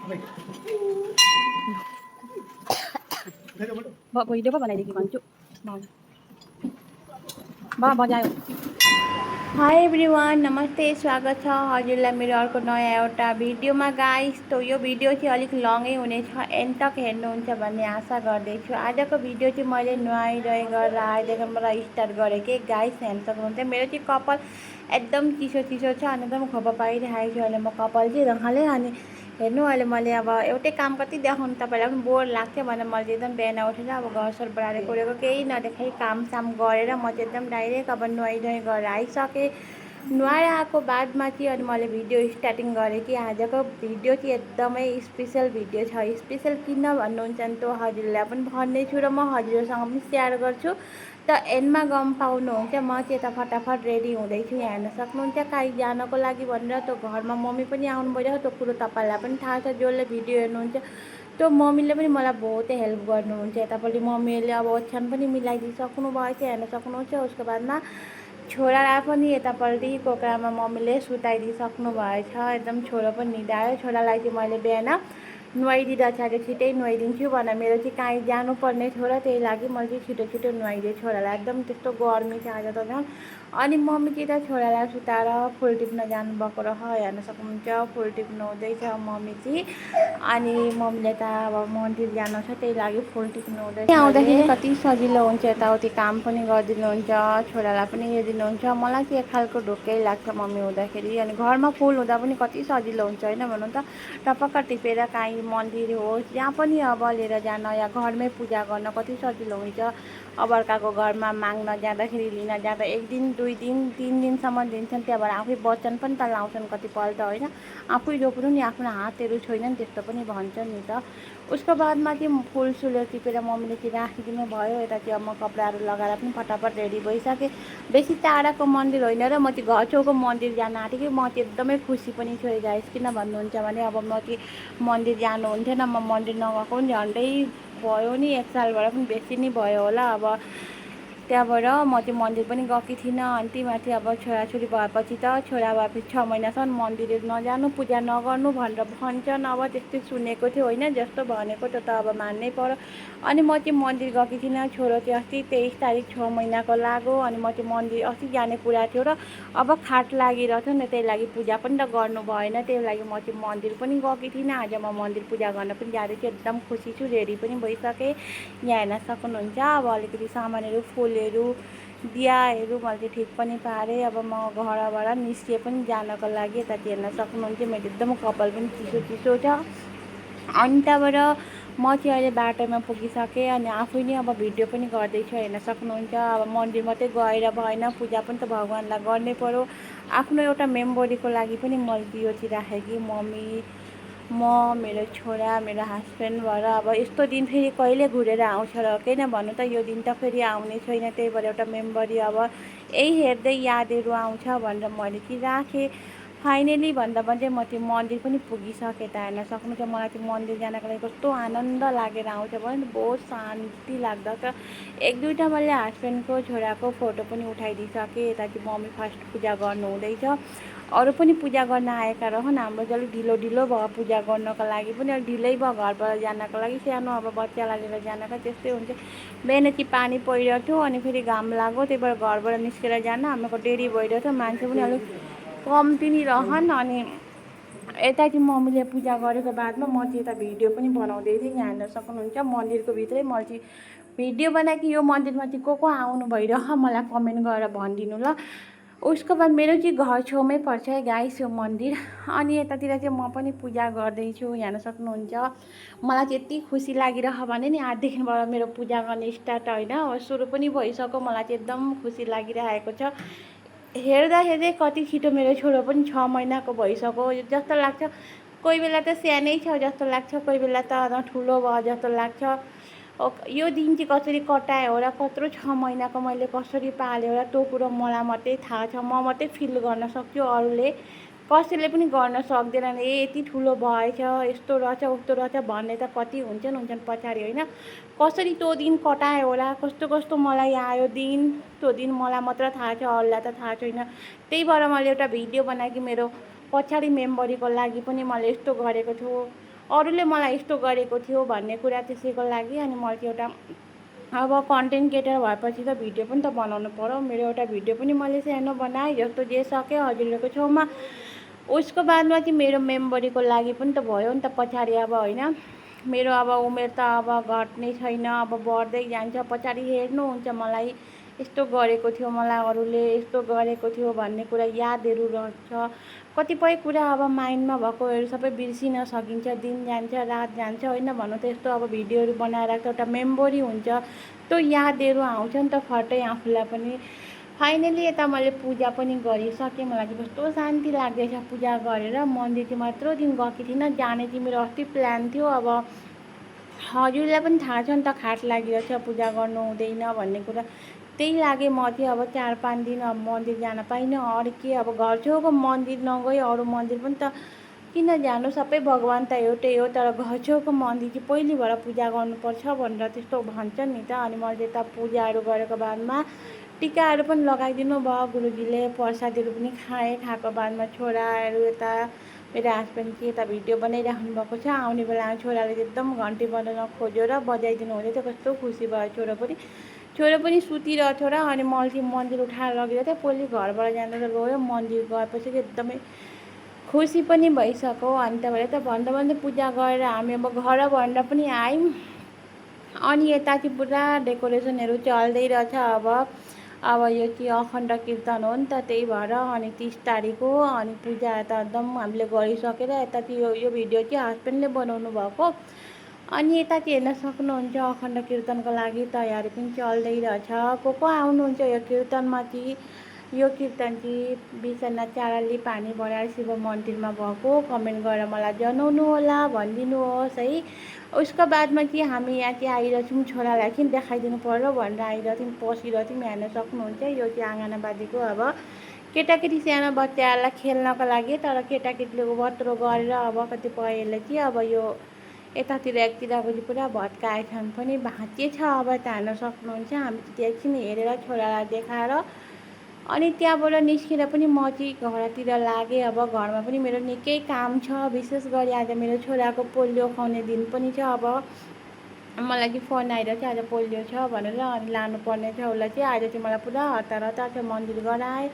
Video पो बनाइदिएँ कि भन्छु बजायो। हाई एभ्रिवान, नमस्ते, स्वागत छ हजुरलाई मेरो अर्को नयाँ एउटा भिडियोमा गाइस। तो यो भिडियो चाहिँ अलिक लङै हुनेछ, एन्ड तक हेर्नुहुन्छ भन्ने आशा गर्दैछु। आजको भिडियो चाहिँ मैले नुहाइधुवाइ गरेर आएदेखिबाट स्टार्ट गरेँ कि गाइस, हेर्न सक्नुहुन्छ मेरो चाहिँ कपाल एकदम चिसो चिसो छ अनि एकदम खोपा पाइरहेको छु। अहिले म कपाल चाहिँ रखालेँ अनि हेर्नु अहिले मैले अब एउटै काम कति देखाउनु, तपाईँलाई पनि बोर लाग्थ्यो भने मैले एकदम बिहान उठेर अब घरसर बढाएर कोरेको केही नदेखाइ कामसाम गरेर म चाहिँ एकदम डाइरेक्ट अब नुहाइधुवाइ गरेर आइसकेँ। नुहाएर आएको बादमा चाहिँ अनि मैले भिडियो स्टार्टिङ गरेँ कि आजको भिडियो चाहिँ एकदमै स्पेसल भिडियो छ। स्पेसल किन भन्नुहुन्छ भने त हजुरलाई पनि भन्नेछु र म हजुरसँग पनि सेयर गर्छु। त एन्डमा गम पाउनुहुन्छ। म चाहिँ यता फटाफट रेडी हुँदैछु, यहाँ हेर्न सक्नुहुन्छ काहीँ जानको लागि भनेर। त घरमा मम्मी पनि आउनु भइरहेको त्यो कुरो तपाईँलाई पनि थाहा छ जसले भिडियो हेर्नुहुन्छ। त्यो मम्मीले पनि मलाई बहुतै हेल्प गर्नुहुन्छ। यतापट्टि मम्मीले अब ओछ्यान पनि मिलाइदिइसक्नु भएछ, हेर्न सक्नुहुन्छ। उसको बादमा छोरालाई पनि यतापट्टि कोक्रामा मम्मीले सुताइदिइसक्नु भएछ। एकदम छोरो पनि निदायो। छोरालाई चाहिँ मैले बिहान नुहाइदिँदा चाहिँ आज छिटै नुहाइदिन्छु भनेर मेरो चाहिँ काहीँ जानुपर्ने थियो र त्यही लागि मैले चाहिँ छिटो छिटो नुहाइदिएँ छोरालाई। एकदम त्यस्तो गर्मी छ आज त झन्। अनि मम्मी चाहिँ त छोरालाई सुताएर फुल टिप्न जानुभएको रह, हेर्न सक्नुहुन्छ फुल टिप्नु हुँदैछ मम्मी चाहिँ। अनि मम्मीले त अब मन्दिर जानु छ त्यही लागि फुल टिप्नु हुँदैछ। आउँदाखेरि कति सजिलो हुन्छ, यताउति काम पनि गरिदिनुहुन्छ, छोरालाई पनि हेरिदिनुहुन्छ। मलाई चाहिँ एक खालको ढुक्कै लाग्छ मम्मी हुँदाखेरि। अनि घरमा फुल हुँदा पनि कति सजिलो हुन्छ होइन भन्नु त। टपक्क टिपेर काहीँ मन्दिर होस् जहाँ पनि अब लिएर जान या घरमै पूजा गर्न कति सजिलो हुन्छ। अब अर्काको घरमा माग्न जाँदाखेरि लिन जाँदा 1 दिन 2 दिन 3 दिनसम्म दिन्छन्, त्यहाँबाट आफै वचन पनि त लाउँछन् कतिपल्ट होइन। आफै रोप्नु नि आफ्नो हातहरू छैन नि त्यस्तो पनि भन्छ नि त। उसको बादमा चाहिँ फुलसुलहरू टिपेर मम्मीले चाहिँ राखिदिनु भयो। यता चाहिँ अब म कपडाहरू लगाएर पनि फटाफट रेडी भइसकेँ। बेसी टाढाको मन्दिर होइन र म चाहिँ घर छेउको मन्दिर जान आँटेँ। म चाहिँ एकदमै खुसी पनि छु गाइस। किन भन्नुहुन्छ भने अब म चाहिँ मन्दिर जानुहुन्थेन, म मन्दिर नगएको पनि झन्डै भयो नि 1 सालबाट पनि बेसी नै भयो होला। अब त्यहाँबाट म चाहिँ मन्दिर पनि गएकी थिइनँ। अनि त्यहीमाथि अब छोराछोरी भएपछि त छोरा भएपछि 6 महिनासम्म मन्दिर नजानु पूजा नगर्नु भनेर भन्छन्। अब त्यस्तै सुनेको थियो होइन, जस्तो भनेको त्यो त अब मान्नै पर्यो। अनि म चाहिँ मन्दिर गएकी थिइनँ। छोरो चाहिँ अस्ति 23 तारिक 6 महिनाको लाग्यो। अनि म चाहिँ मन्दिर अस्ति जाने कुरा थियो र अब खाट लागिरहेको थियो नि, त्यही लागि पूजा पनि त गर्नु भएन। त्यही लागि म चाहिँ मन्दिर पनि गएकी थिइनँ। आज म मन्दिर पूजा गर्न पनि जाँदैछु। एकदम खुसी छु, रेडी पनि भइसकेँ, यहाँ हेर्न सक्नुहुन्छ। अब अलिकति सामानहरू फुलहरू दियाहरू मैले चाहिँ ठिक पनि पारेँ। अब म घरबाट निस्किएँ पनि जानको लागि। यता चाहिँ हेर्न सक्नुहुन्छ मेरो एकदम कपाल पनि चिसो चिसो छ। अनि त्यहाँबाट म चाहिँ अहिले बाटोमा पुगिसकेँ अनि आफै नै अब भिडियो पनि गर्दैछु, हेर्न सक्नुहुन्छ। अब मन्दिर मात्रै गएर भएन, पूजा पनि त भगवान्लाई गर्नै पर्यो। आफ्नो एउटा मेमोरीको लागि पनि मैले यो चाहिँ राखेँ कि मम्मी, म, मेरो छोरा, मेरो हस्बेन्ड भएर अब यस्तो दिन फेरि कहिले घुरेर आउँछ र किन भन्नु त। यो दिन त फेरि आउने छैन, त्यही भएर एउटा मेमोरी अब यही हेर्दै यादहरू आउँछ भनेर मैले चाहिँ राखेँ। फाइनली भन्दा भन्दै म त्यो मन्दिर पनि पुगिसकेँ। त हेर्न सक्नुहुन्छ मलाई चाहिँ मन्दिर जानको लागि कस्तो आनन्द लागेर आउँछ भने बहुत शान्ति लाग्दछ। 1-2टा मैले हस्बेन्डको छोराको फोटो पनि उठाइदिइसकेँ। यता चाहिँ मम्मी फर्स्ट पूजा गर्नु हुँदैछ। अरू पनि पूजा गर्न आएका रहन्। हाम्रो चाहिँ अलिक ढिलो ढिलो भयो पूजा गर्नको लागि पनि, अलिक ढिलै भयो घरबाट जानको लागि। सानो अब बच्चालाई लिएर जानको त्यस्तै हुन्छ। बिहान चाहिँ पानी परिरहेको थियो अनि फेरि घाम लाग्यो, त्यही भएर घरबाट निस्केर जान हाम्रो डेरी भइरहेको थियो। मान्छे पनि अलिक कम्ती नै रहन्। अनि यता चाहिँ मम्मीले पूजा गरेको बादमा म चाहिँ यता भिडियो पनि बनाउँदै थिएँ, यहाँ हेर्न सक्नुहुन्छ। मन्दिरको भित्रै मैले चाहिँ भिडियो बनाएँ कि यो मन्दिरमा चाहिँ को आउनु भइरह मलाई कमेन्ट गरेर भनिदिनु ल। उसको बाद मेरो चाहिँ घर छेउमै पर्छ है गाइस यो मन्दिर। अनि यतातिर चाहिँ म पनि पूजा गर्दैछु, हेर्न सक्नुहुन्छ। मलाई चाहिँ यति खुसी लागिरह भने नि आजदेखिबाट मेरो पूजा गर्ने स्टार्ट होइन, सुरु पनि भइसक्यो। मलाई चाहिँ एकदम खुसी लागिरहेको छ। हेर्दा हेर्दै कति छिटो मेरो छोरो पनि 6 महिनाको भइसक्यो जस्तो लाग्छ। कोही बेला त सानै छ जस्तो लाग्छ, कोही बेला त ठुलो भयो जस्तो लाग्छ। यो दिन चाहिँ कसरी कटायो होला, कत्रो 6 महिनाको मैले कसरी पाल्यो होला त्यो कुरो मलाई मात्रै थाहा छ। म मात्रै फिल गर्न सक्छु, अरूले कसैले पनि गर्न सक्दैनन्। यति ठुलो भएछ, यस्तो रहेछ उस्तो रहेछ भन्ने त कति हुन्छन् पछाडि होइन। कसरी त्यो दिन कटायो होला, कस्तो कस्तो मलाई आयो दिन, त्यो दिन मलाई मात्र थाहा छ, अरूलाई त थाहा छैन। त्यही भएर मैले एउटा भिडियो बनाएँ कि मेरो पछाडि मेमोरीको लागि पनि मैले यस्तो गरेको छु। अरूले मलाई यस्तो गरेको थियो भन्ने कुरा त्यसैको लागि। अनि मैले एउटा अब कन्टेन्ट क्रिएटर भएपछि त भिडियो पनि त बनाउनु पर्यो। मेरो एउटा भिडियो पनि मैले सानो बनाएँ जस्तो जे सकेँ हजुरहरूको छेउमा। उसको बादमा चाहिँ मेरो मेम्बरीको लागि पनि त भयो नि त पछाडि अब होइन। मेरो अब उमेर त अब घट्ने छैन, अब बढ्दै जान्छ। पछाडि हेर्नुहुन्छ मलाई यस्तो गरेको थियो, मलाई अरूले यस्तो गरेको थियो भन्ने कुरा यादहरू रहन्छ। कतिपय कुरा अब माइन्डमा भएकोहरू सबै बिर्सिन सकिन्छ। दिन जान्छ रात जान्छ होइन भनौँ त। यस्तो अब भिडियोहरू बनाएर एउटा मेमोरी हुन्छ, त्यो यादहरू आउँछ नि त फर्टै आफूलाई पनि। फाइनली यता मैले पूजा पनि गरिसकेँ। मलाई चाहिँ कस्तो शान्ति लाग्दैछ पूजा गरेर। मन्दिर चाहिँ मात्र दिन गएको थिइनँ, जाने चाहिँ मेरो अस्ति प्लान थियो। अब हजुरलाई पनि थाहा छ नि त खाट लागिरहेछ, पूजा गर्नु हुँदैन भन्ने कुरा। त्यही लागि म चाहिँ अब 4-5 दिन अब मन्दिर जान पाइनँ। अरू के अब घर छेउको मन्दिर नगई अरू मन्दिर पनि त किन जानु, सबै भगवान् त एउटै हो। तर घर छेउको मन्दिर चाहिँ पहिली भएर पूजा गर्नुपर्छ भनेर त्यस्तो भन्छ नि त। अनि मैले यता पूजाहरू गरेको बादमा टिकाहरू पनि लगाइदिनु भयो गुरुजीले, प्रसादहरू पनि खाएँ। खाएको बादमा छोराहरू यता मेरो हस्बेन्ड चाहिँ यता भिडियो बनाइराख्नु भएको छ। आउने बेलामा छोराले एकदम घन्टी बजाउन खोज्यो र बजाइदिनु हुँदै थियो। कस्तो खुसी भयो छोरो पनि सुतिरहेको थियो र। अनि मैले चाहिँ मन्दिर उठाएर लगिरहेको थिएँ। पहिले घरबाट जाँदा त रोयो, मन्दिर गएपछि एकदमै खुसी पनि भइसक्यो। अनि तपाईँले त भन्दा भन्दै पूजा गरेर हामी अब घर भनेर पनि आयौँ। अनि यता चाहिँ पुरा डेकोरेसनहरू चल्दै रहेछ। अब यो चाहिँ अखण्ड कीर्तन हो नि त, त्यही भएर। अनि 30 तारिक हो। अनि पूजा यता एकदम हामीले गरिसकेर यता चाहिँ यो भिडियो चाहिँ हस्बेन्डले बनाउनु भएको। अनि यता चाहिँ हेर्न सक्नुहुन्छ अखण्ड कीर्तनको लागि तयारी पनि चल्दै रहेछ। को आउनुहुन्छ यो कीर्तनमा चाहिँ। यो कीर्तन चाहिँ विश्वनाथ चाराली पानी भराएर शिव मन्दिरमा भएको। कमेन्ट गरेर मलाई जनाउनु होला, भनिदिनुहोस् है। उसको बादमा चाहिँ हामी यहाँ चाहिँ आइरहेको छौँ। छोरालाई चाहिँ देखाइदिनु पर्यो भनेर आइरहेको थियौँ, पसिरहेको थियौँ। हेर्न सक्नुहुन्छ यो चाहिँ आँगनबारीको अब केटाकेटी सानो बच्चाहरूलाई खेल्नको लागि। तर केटाकेटीले वत्रो गरेर अब कतिपयले चाहिँ अब यो यतातिर एकतिरको चाहिँ पुरा भत्काएछन् पनि, भाँचिएछ। अब यता हेर्न सक्नुहुन्छ। हामी चाहिँ एकछिन हेरेर छोरालाई देखाएर अनि त्यहाँबाट निस्केर पनि म चाहिँ घरतिर लागेँ। अब घरमा पनि मेरो निकै काम छ। विशेष गरी आज मेरो छोराको पोलियो खुवाउने दिन पनि छ। अब मलाई चाहिँ फोन आइरहेको छ आज पोलियो छ भनेर। अनि लानुपर्ने छ उसलाई चाहिँ। आज चाहिँ मलाई पुरा हतार छ, मन्दिर गराएँ।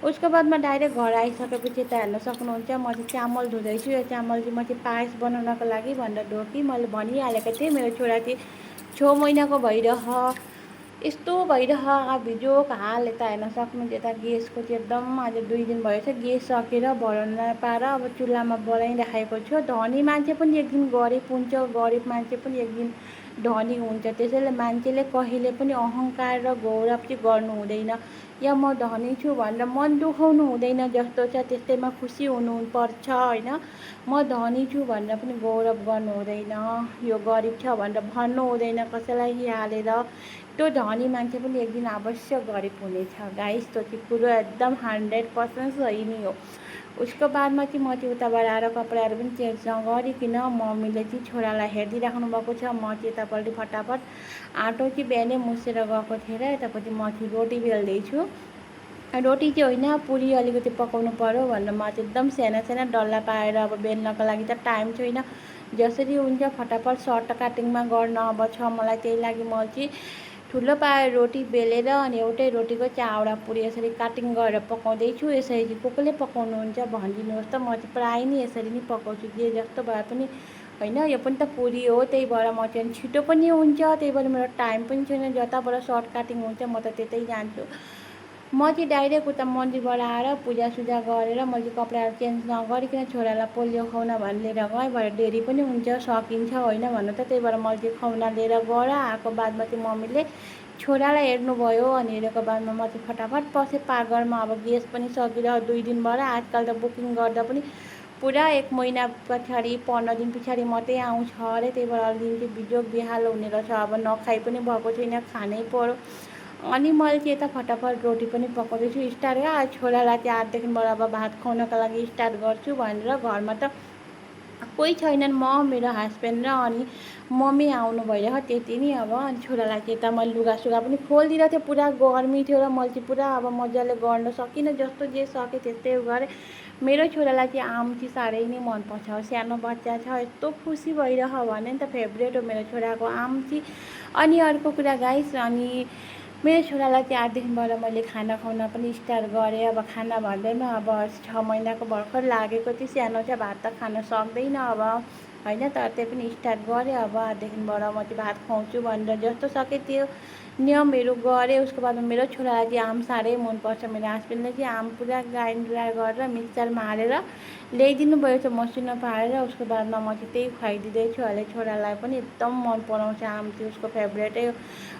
उसको बादमा डाइरेक्ट घर आइसकेपछि यता हेर्न सक्नुहुन्छ म चाहिँ चामल धुँदैछु। यो चामल चाहिँ म चाहिँ पायस बनाउनको लागि भनेर ढोकी मैले भनिहालेको थिएँ। मेरो छोरा चाहिँ 6 महिनाको भइरह यस्तो भइरह भिडियो हाल। यता हेर्न सक्नुहुन्छ यता ग्यासको चाहिँ एकदम आज 2 दिन भएछ ग्यास सकेर भराउन पाएर अब चुल्हामा बनाइराखेको छु। धनी मान्छे पनि एक दिन गरिब हुन्छ, गरिब मान्छे पनि एक दिन धनी हुन्छ। त्यसैले मान्छेले कहिले पनि अहङ्कार र गौरव चाहिँ गर्नु हुँदैन। या म धनी छु भनेर मन दुखाउनु हुँदैन। जस्तो छ त्यस्तैमा खुसी हुनुपर्छ होइन। म धनी छु भनेर पनि गौरव गर्नु हुँदैन। यो गरिब छ भनेर भन्नु हुँदैन कसैलाई हालेर। त्यो धनी मान्छे पनि एक दिन अवश्य गरिब हुनेछ गाइस। त्यो चाहिँ कुरो एकदम 100% सही नै हो। उसको बादमा चाहिँ म चाहिँ उताबाट आएर कपडाहरू पनि चेन्ज नगरिकन मम्मीले चाहिँ छोरालाई हेरिदिइराख्नु भएको छ। म चाहिँ यतापट्टि फटाफट आँटो चाहिँ बिहानै मुसेर गएको थिएँ र यतापट्टि म चाहिँ रोटी बेल्दैछु। रोटी चाहिँ होइन पुरी अलिकति पकाउनु पर्यो भनेर म चाहिँ एकदम साना साना डल्ला पाएर अब बेल्नको लागि त टाइम छैन। जसरी हुन्छ फटाफट सर्ट काटिङमा गर्न अब छ मलाई। त्यही लागि म चाहिँ ठुलो पाएर रोटी बेलेर अनि एउटै रोटीको 4वटा पुरी यसरी काटिङ गरेर पकाउँदैछु। यसरी चाहिँ कसले पकाउनुहुन्छ भनिदिनुहोस् त। म चाहिँ प्रायः नै यसरी नै पकाउँछु जे जस्तो भए पनि होइन। यो पनि त पुरी हो, त्यही भएर म चाहिँ छिटो पनि हुन्छ। त्यही भएर मेरो टाइम पनि छैन। जताबाट सर्ट काटिङ हुन्छ म त त्यतै जान्छु। म चाहिँ डाइरेक्ट उता मन्दिरबाट आएर पूजासुजा गरेर मैले कपडाहरू चेन्ज नगरिकन छोरालाई पोलियो खुवाउन भनेर लिएर गएँ। भरे देरी पनि हुन्छ सकिन्छ होइन भन्नु त। त्यही भएर मैले चाहिँ खुवाउन लिएर गएर आएको बादमा चाहिँ मम्मीले छोरालाई हेर्नुभयो। अनि हेरेको बादमा म चाहिँ फटाफट पसेँ पाकघरमा। अब ग्यास पनि सकिरह्यो 2 दिन भएर। आजकल त बुकिङ गर्दा पनि पुरा 1 महिना पछाडि 15 दिन पछाडि मात्रै आउँछ अरे। त्यही भएर अलिकति चाहिँ बिजोग बिहालो हुने रहेछ। अब नखाइ पनि भएको छैन, खानै पर्यो। अनि मैले चाहिँ यता फटाफट रोटी पनि पकाउँदैछु स्टार्ट। छोरालाई चाहिँ आजदेखिबाट अब भात खुवाउनको लागि स्टार्ट गर्छु भनेर घरमा त कोही छैनन्। म मेरो हस्बेन्ड र अनि मम्मी आउनु भइरह्यो त्यति नै। अब अनि छोरालाई चाहिँ यता मैले लुगासुगा पनि खोलिदिरहेको थिएँ। पुरा गर्मी थियो र मैले चाहिँ पुरा अब मजाले गर्न सकिनँ। जस्तो जे सकेँ त्यस्तै गरेँ। मेरो छोरालाई चाहिँ आम चाहिँ साह्रै नै मनपर्छ। सानो बच्चा छ, यस्तो खुसी भइरह भने नि त, फेभरेट हो मेरो छोराको आम चाहिँ। अनि अर्को कुरा गाइस, अनि मेरो छोरालाई चाहिँ 8 दिनबाट मैले खाना खुवाउन पनि स्टार्ट गरेँ। अब खाना भन्दैमा अब 6 महिनाको भर्खर लागेको थियो, सानो चाहिँ भात त खान सक्दैन अब होइन, तर त्यही पनि स्टार्ट गरेँ। अब 8 दिनबाट म चाहिँ भात खुवाउँछु भनेर जस्तो सके त्यो नियमहरू गरेँ। उसको बादमा मेरो छोरालाई चाहिँ आम साह्रै मनपर्छ। मेरो हस्बेन्डले चाहिँ आम पुरा ग्राइन्डर गरेर मिक्सरमा हालेर ल्याइदिनु भयो छ मसिनो पारेर। उसको बादमा म चाहिँ त्यही खुवाइदिँदैछु। अहिले छोरालाई पनि एकदम मन पराउँछ आम चाहिँ, उसको फेभरेटै हो।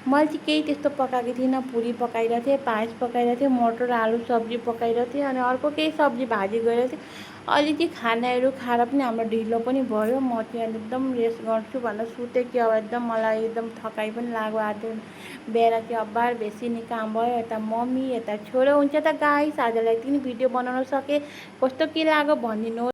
मैले चाहिँ केही त्यस्तो पकाएको थिइनँ, पुरी पकाइरहेको थिएँ, पायस पकाइरहेको थिएँ, मटर आलु सब्जी पकाइरहेको थिएँ, अनि अर्को केही सब्जी भाजी गरिरहेको थिएँ। अहिले चाहिँ खानाहरू खाएर पनि हाम्रो ढिलो पनि भयो। म चाहिँ एकदम रेस्ट गर्छु भनेर सुतेँ कि अब एकदम मलाई एकदम थकाइ पनि लाग्यो। आज बिहान चाहिँ अब्बार बेसी नै काम भयो, यता मम्मी यता छोरो। हुन्छ त गाइस, आजलाई यति नै भिडियो बनाउन सकेँ। कस्तो के लाग्यो भनिदिनु।